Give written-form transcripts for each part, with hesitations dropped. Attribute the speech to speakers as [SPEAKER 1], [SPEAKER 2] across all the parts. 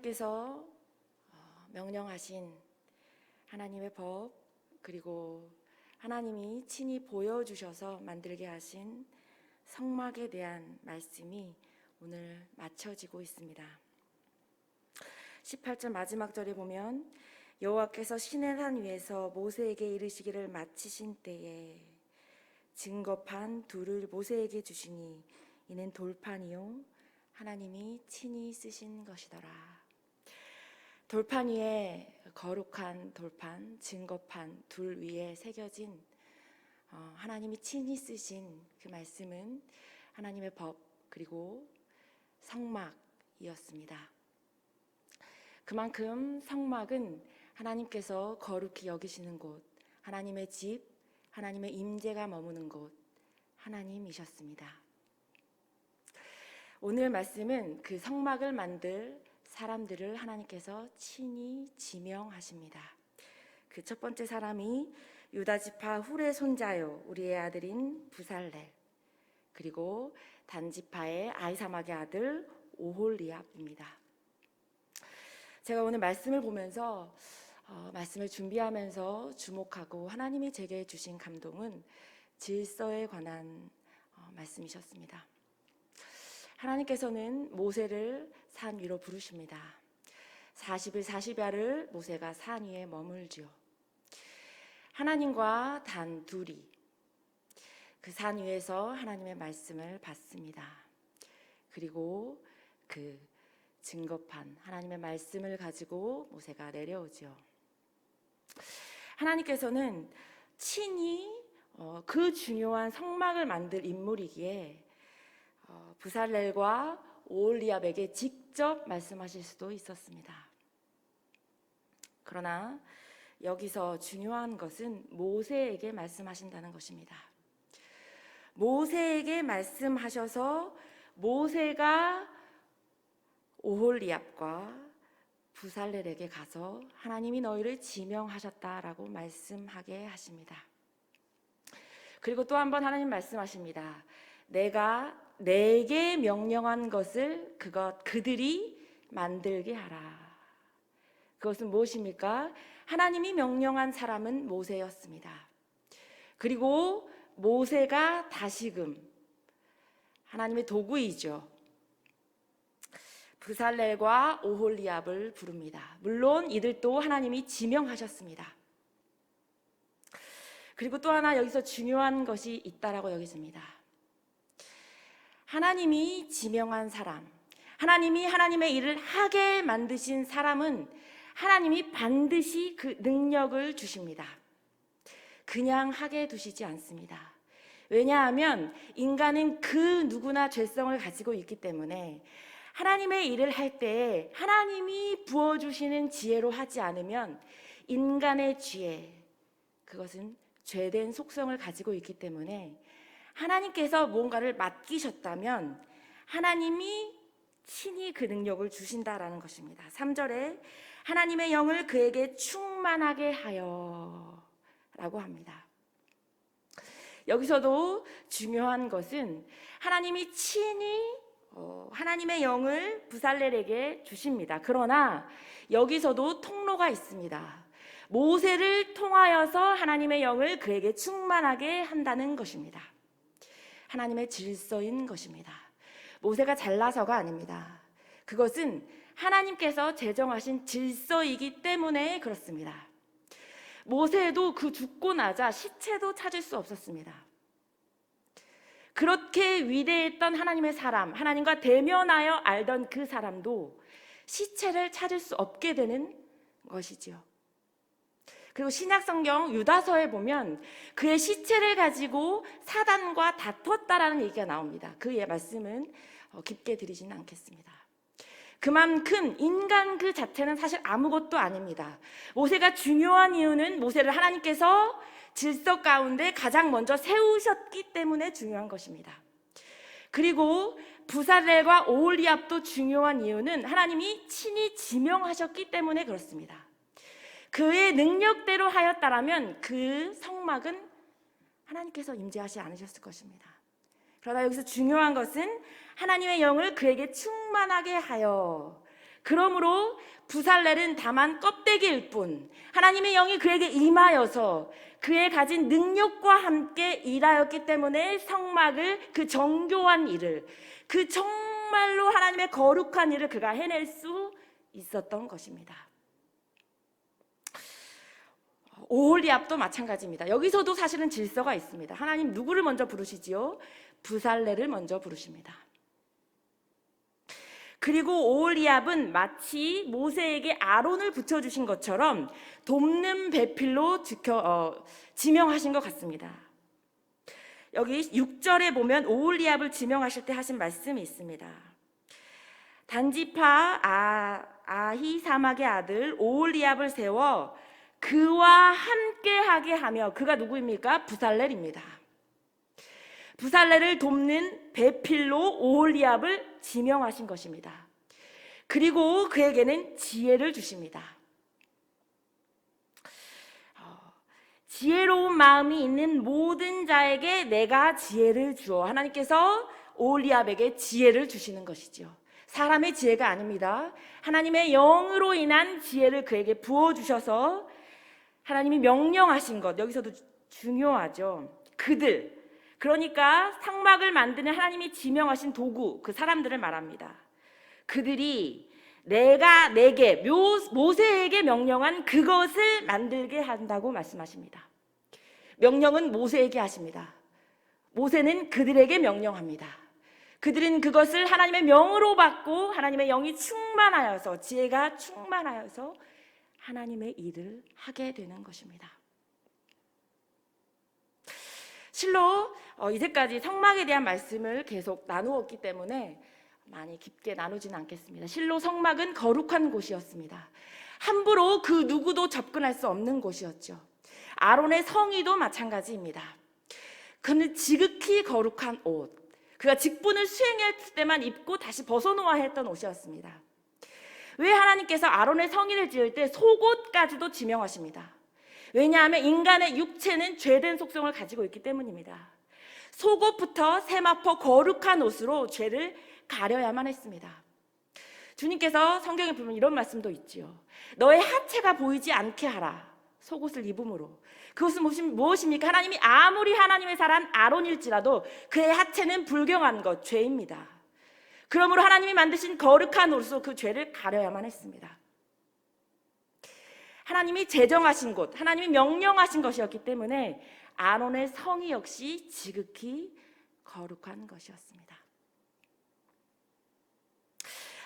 [SPEAKER 1] 하나님께서 명령하신 하나님의 법, 그리고 하나님이 친히 보여주셔서 만들게 하신 성막에 대한 말씀이 오늘 마쳐지고 있습니다. 18절 마지막 절에 보면 여호와께서 시내산 위에서 모세에게 이르시기를 마치신 때에 증거판 둘을 모세에게 주시니 이는 돌판이요 하나님이 친히 쓰신 것이더라. 돌판 위에 거룩한 돌판, 증거판 둘 위에 새겨진 하나님이 친히 쓰신 그 말씀은 하나님의 법 그리고 성막이었습니다. 그만큼 성막은 하나님께서 거룩히 여기시는 곳, 하나님의 집, 하나님의 임재가 머무는 곳, 하나님이셨습니다. 오늘 말씀은 그 성막을 만들 사람들을 하나님께서 친히 지명하십니다. 그 첫 번째 사람이 유다 지파 훌의 손자요 우리의 아들인 부살렐, 그리고 단 지파의 아히사막의 아들 오홀리압입니다. 제가 오늘 말씀을 보면서 말씀을 준비하면서 주목하고 하나님이 제게 주신 감동은 질서에 관한 말씀이셨습니다. 하나님께서는 모세를 산 위로 부르십니다. 40일 40야를 모세가 산 위에 머물지요. 하나님과 단 둘이 그 산 위에서 하나님의 말씀을 받습니다. 그리고 그 증거판 하나님의 말씀을 가지고 모세가 내려오죠. 하나님께서는 친히 그 중요한 성막을 만들 인물이기에 부살렐과 오홀리압에게 직접 말씀하실 수도 있었습니다. 그러나 여기서 중요한 것은 모세에게 말씀하신다는 것입니다. 모세에게 말씀하셔서 모세가 오홀리압과 부살렐에게 가서 하나님이 너희를 지명하셨다라고 말씀하게 하십니다. 그리고 또 한 번 하나님 말씀하십니다. 내가 내게 명령한 것을 그들이 만들게 하라. 그것은 무엇입니까? 하나님이 명령한 사람은 모세였습니다. 그리고 모세가 다시금 하나님의 도구이죠. 부살렐과 오홀리압을 부릅니다. 물론 이들도 하나님이 지명하셨습니다. 그리고 또 하나 여기서 중요한 것이 있다라고 여겨집니다. 하나님이 지명한 사람, 하나님이 하나님의 일을 하게 만드신 사람은 하나님이 반드시 그 능력을 주십니다. 그냥 하게 두시지 않습니다. 왜냐하면 인간은 그 누구나 죄성을 가지고 있기 때문에 하나님의 일을 할 때 하나님이 부어주시는 지혜로 하지 않으면 인간의 지혜, 그것은 죄된 속성을 가지고 있기 때문에 하나님께서 뭔가를 맡기셨다면 하나님이 친히 그 능력을 주신다라는 것입니다. 3절에 하나님의 영을 그에게 충만하게 하여 라고 합니다. 여기서도 중요한 것은 하나님이 친히 하나님의 영을 부살렐에게 주십니다. 그러나 여기서도 통로가 있습니다. 모세를 통하여서 하나님의 영을 그에게 충만하게 한다는 것입니다. 하나님의 질서인 것입니다. 모세가 잘나서가 아닙니다. 그것은 하나님께서 제정하신 질서이기 때문에 그렇습니다. 모세도 그 죽고 나자 시체도 찾을 수 없었습니다. 그렇게 위대했던 하나님의 사람, 하나님과 대면하여 알던 그 사람도 시체를 찾을 수 없게 되는 것이지요. 그리고 신약성경 유다서에 보면 그의 시체를 가지고 사단과 다퉜다라는 얘기가 나옵니다. 그의 말씀은 깊게 드리지는 않겠습니다. 그만큼 인간 그 자체는 사실 아무것도 아닙니다. 모세가 중요한 이유는 모세를 하나님께서 질서 가운데 가장 먼저 세우셨기 때문에 중요한 것입니다. 그리고 부살렐과 오홀리압도 중요한 이유는 하나님이 친히 지명하셨기 때문에 그렇습니다. 그의 능력대로 하였다라면 그 성막은 하나님께서 임재하지 않으셨을 것입니다. 그러나 여기서 중요한 것은 하나님의 영을 그에게 충만하게 하여 그러므로 부살렐은 다만 껍데기일 뿐 하나님의 영이 그에게 임하여서 그의 가진 능력과 함께 일하였기 때문에 성막을, 그 정교한 일을, 그 정말로 하나님의 거룩한 일을 그가 해낼 수 있었던 것입니다. 오홀리압도 마찬가지입니다. 여기서도 사실은 질서가 있습니다. 하나님 누구를 먼저 부르시지요? 부살렐을 먼저 부르십니다. 그리고 오홀리압은 마치 모세에게 아론을 붙여주신 것처럼 돕는 배필로 지명하신 것 같습니다. 여기 6절에 보면 오홀리압을 지명하실 때 하신 말씀이 있습니다. 단지파 아히사막의 아들 오홀리압을 세워 그와 함께하게 하며, 그가 누구입니까? 부살렐입니다. 부살렐을 돕는 배필로 오홀리압을 지명하신 것입니다. 그리고 그에게는 지혜를 주십니다. 지혜로운 마음이 있는 모든 자에게 내가 지혜를 주어, 하나님께서 오홀리압에게 지혜를 주시는 것이죠. 사람의 지혜가 아닙니다. 하나님의 영으로 인한 지혜를 그에게 부어주셔서 하나님이 명령하신 것, 여기서도 중요하죠. 그들, 그러니까 성막을 만드는 하나님이 지명하신 도구, 그 사람들을 말합니다. 그들이 내가 내게, 모세에게 명령한 그것을 만들게 한다고 말씀하십니다. 명령은 모세에게 하십니다. 모세는 그들에게 명령합니다. 그들은 그것을 하나님의 명으로 받고 하나님의 영이 충만하여서, 지혜가 충만하여서 하나님의 일을 하게 되는 것입니다. 실로 이제까지 성막에 대한 말씀을 계속 나누었기 때문에 많이 깊게 나누지는 않겠습니다. 실로 성막은 거룩한 곳이었습니다. 함부로 그 누구도 접근할 수 없는 곳이었죠. 아론의 성의도 마찬가지입니다. 그는 지극히 거룩한 옷, 그가 직분을 수행할 때만 입고 다시 벗어놓아야 했던 옷이었습니다. 왜 하나님께서 아론의 성의를 지을 때 속옷까지도 지명하십니다? 왜냐하면 인간의 육체는 죄된 속성을 가지고 있기 때문입니다. 속옷부터 세마포 거룩한 옷으로 죄를 가려야만 했습니다. 주님께서 성경에 보면 이런 말씀도 있지요. 너의 하체가 보이지 않게 하라. 속옷을 입음으로. 그것은 무엇입니까? 하나님이 아무리 하나님의 사람 아론일지라도 그의 하체는 불경한 것, 죄입니다. 그러므로 하나님이 만드신 거룩한 옷으로 그 죄를 가려야만 했습니다. 하나님이 제정하신 곳, 하나님이 명령하신 것이었기 때문에 아론의 성의 역시 지극히 거룩한 것이었습니다.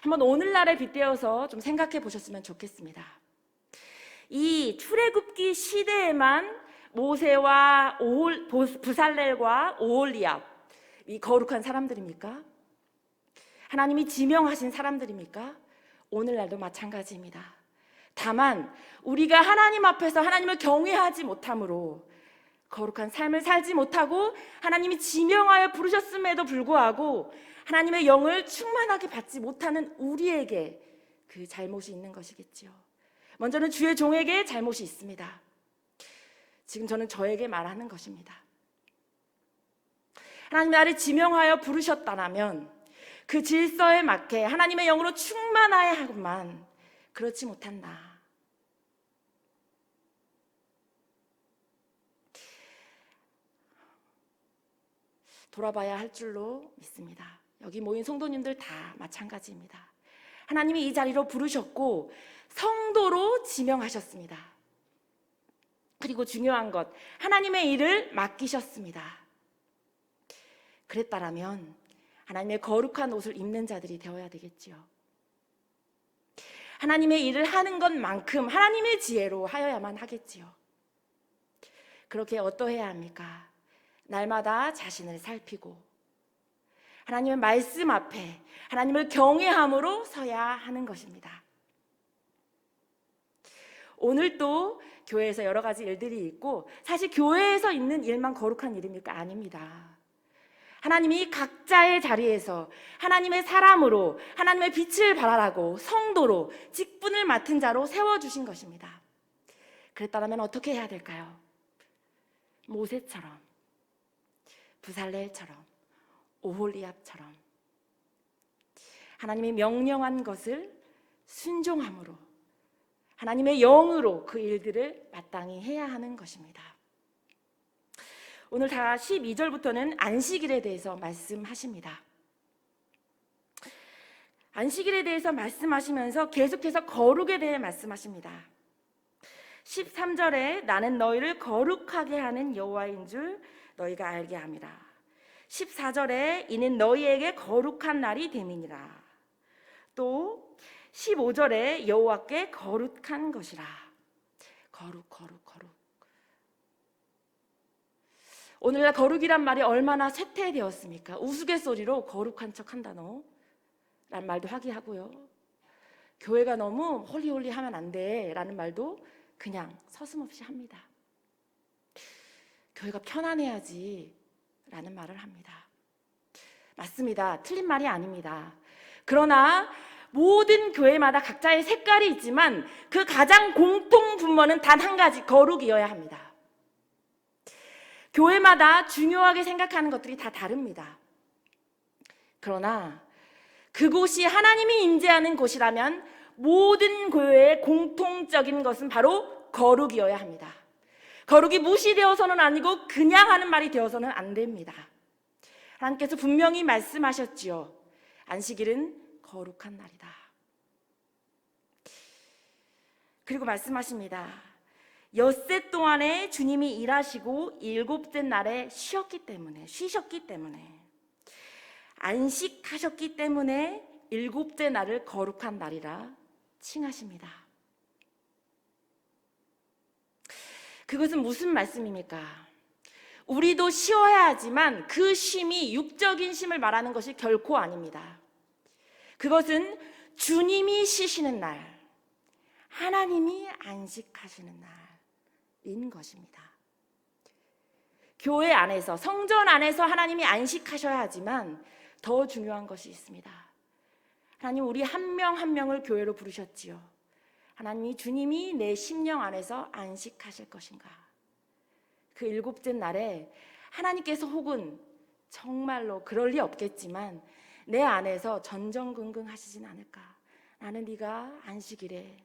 [SPEAKER 1] 한번 오늘날에 빗대어서 좀 생각해 보셨으면 좋겠습니다. 이 출애굽기 시대에만 모세와 부살렐과 오홀리압, 이 거룩한 사람들입니까? 하나님이 지명하신 사람들입니까? 오늘날도 마찬가지입니다. 다만 우리가 하나님 앞에서 하나님을 경외하지 못함으로 거룩한 삶을 살지 못하고 하나님이 지명하여 부르셨음에도 불구하고 하나님의 영을 충만하게 받지 못하는 우리에게 그 잘못이 있는 것이겠지요. 먼저는 주의 종에게 잘못이 있습니다. 지금 저는 저에게 말하는 것입니다. 하나님이 나를 지명하여 부르셨다면 그 질서에 맞게 하나님의 영으로 충만하여 하고만 그렇지 못한다. 돌아봐야 할 줄로 믿습니다. 여기 모인 성도님들 다 마찬가지입니다. 하나님이 이 자리로 부르셨고 성도로 지명하셨습니다. 그리고 중요한 것, 하나님의 일을 맡기셨습니다. 그랬다라면 하나님의 거룩한 옷을 입는 자들이 되어야 되겠지요. 하나님의 일을 하는 것만큼 하나님의 지혜로 하여야만 하겠지요. 그렇게 어떠해야 합니까? 날마다 자신을 살피고 하나님의 말씀 앞에 하나님을 경외함으로 서야 하는 것입니다. 오늘도 교회에서 여러 가지 일들이 있고 사실 교회에서 있는 일만 거룩한 일입니까? 아닙니다. 하나님이 각자의 자리에서 하나님의 사람으로 하나님의 빛을 발하라고 성도로 직분을 맡은 자로 세워주신 것입니다. 그랬다면 어떻게 해야 될까요? 모세처럼, 부살렐처럼, 오홀리압처럼 하나님이 명령한 것을 순종함으로 하나님의 영으로 그 일들을 마땅히 해야 하는 것입니다. 오늘 다 12절부터는 안식일에 대해서 말씀하십니다. 안식일에 대해서 말씀하시면서 계속해서 거룩에 대해 말씀하십니다. 13절에 나는 너희를 거룩하게 하는 여호와인 줄 너희가 알게 함이라. 14절에 이는 너희에게 거룩한 날이 됨이니라. 또 15절에 여호와께 거룩한 것이라. 거룩. 오늘날 거룩이란 말이 얼마나 쇠퇴되었습니까? 우스갯소리로 거룩한 척 한다 너 라는 말도 하기하고요, 교회가 너무 홀리홀리 하면 안 돼 라는 말도 그냥 서슴없이 합니다. 교회가 편안해야지 라는 말을 합니다. 맞습니다. 틀린 말이 아닙니다. 그러나 모든 교회마다 각자의 색깔이 있지만 그 가장 공통 분모는 단 한 가지, 거룩이어야 합니다. 교회마다 중요하게 생각하는 것들이 다 다릅니다. 그러나 그곳이 하나님이 임재하는 곳이라면 모든 교회의 공통적인 것은 바로 거룩이어야 합니다. 거룩이 무시되어서는 아니고 그냥 하는 말이 되어서는 안 됩니다. 하나님께서 분명히 말씀하셨지요. 안식일은 거룩한 날이다. 그리고 말씀하십니다. 엿새 동안에 주님이 일하시고 일곱째 날에 쉬셨기 때문에 안식하셨기 때문에 일곱째 날을 거룩한 날이라 칭하십니다. 그것은 무슨 말씀입니까? 우리도 쉬어야 하지만 그 쉼이 육적인 쉼을 말하는 것이 결코 아닙니다. 그것은 주님이 쉬시는 날, 하나님이 안식하시는 날인 것입니다. 교회 안에서, 성전 안에서 하나님이 안식하셔야 하지만 더 중요한 것이 있습니다. 하나님 우리 한 명 한 명을 교회로 부르셨지요. 하나님이 주님이 내 심령 안에서 안식하실 것인가? 그 일곱째 날에 하나님께서 혹은 정말로 그럴 리 없겠지만 내 안에서 전전긍긍 하시진 않을까? 나는 네가 안식일에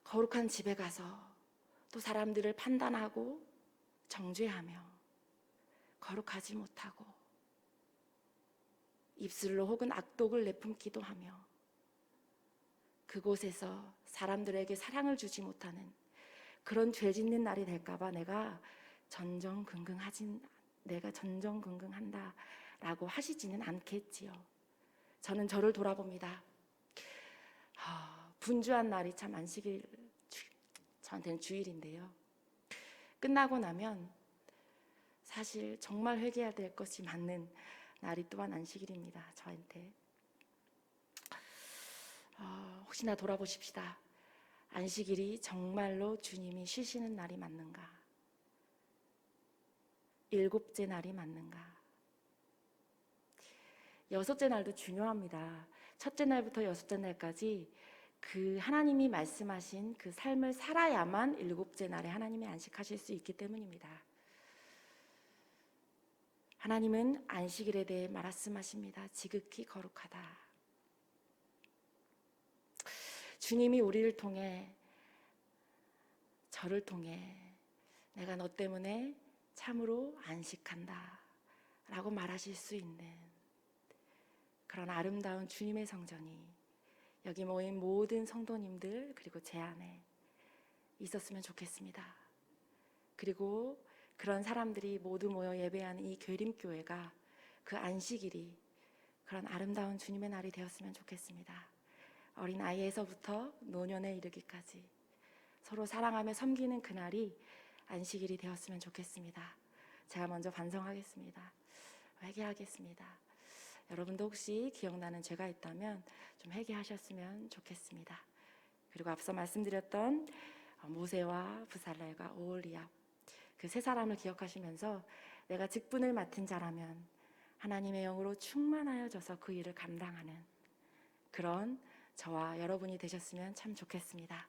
[SPEAKER 1] 거룩한 집에 가서 또 사람들을 판단하고 정죄하며 거룩하지 못하고 입술로 혹은 악독을 내품기도 하며 그곳에서 사람들에게 사랑을 주지 못하는 그런 죄 짓는 날이 될까봐 내가 전전긍긍한다 라고 하시지는 않겠지요. 저는 저를 돌아봅니다. 분주한 날이 참 안식일, 저한테는 주일인데요. 끝나고 나면 사실 정말 회개해야 될 것이 맞는 날이 또한 안식일입니다. 저한테. 혹시나 돌아보십시다. 안식일이 정말로 주님이 쉬시는 날이 맞는가? 일곱째 날이 맞는가? 여섯째 날도 중요합니다. 첫째 날부터 여섯째 날까지 그 하나님이 말씀하신 그 삶을 살아야만 일곱째 날에 하나님이 안식하실 수 있기 때문입니다. 하나님은 안식일에 대해 말씀하십니다. 지극히 거룩하다. 주님이 우리를 통해, 저를 통해 내가 너 때문에 참으로 안식한다 라고 말하실 수 있는 그런 아름다운 주님의 성전이 여기 모인 모든 성도님들 그리고 제 안에 있었으면 좋겠습니다. 그리고 그런 사람들이 모두 모여 예배하는 이 괴림교회가 그 안식일이 그런 아름다운 주님의 날이 되었으면 좋겠습니다. 어린아이에서부터 노년에 이르기까지 서로 사랑하며 섬기는 그날이 안식일이 되었으면 좋겠습니다. 제가 먼저 반성하겠습니다. 회개하겠습니다. 여러분도 혹시 기억나는 죄가 있다면 좀 회개하셨으면 좋겠습니다. 그리고 앞서 말씀드렸던 모세와 부살렐과 오홀리압 그 세 사람을 기억하시면서 내가 직분을 맡은 자라면 하나님의 영으로 충만하여져서 그 일을 감당하는 그런 저와 여러분이 되셨으면 참 좋겠습니다.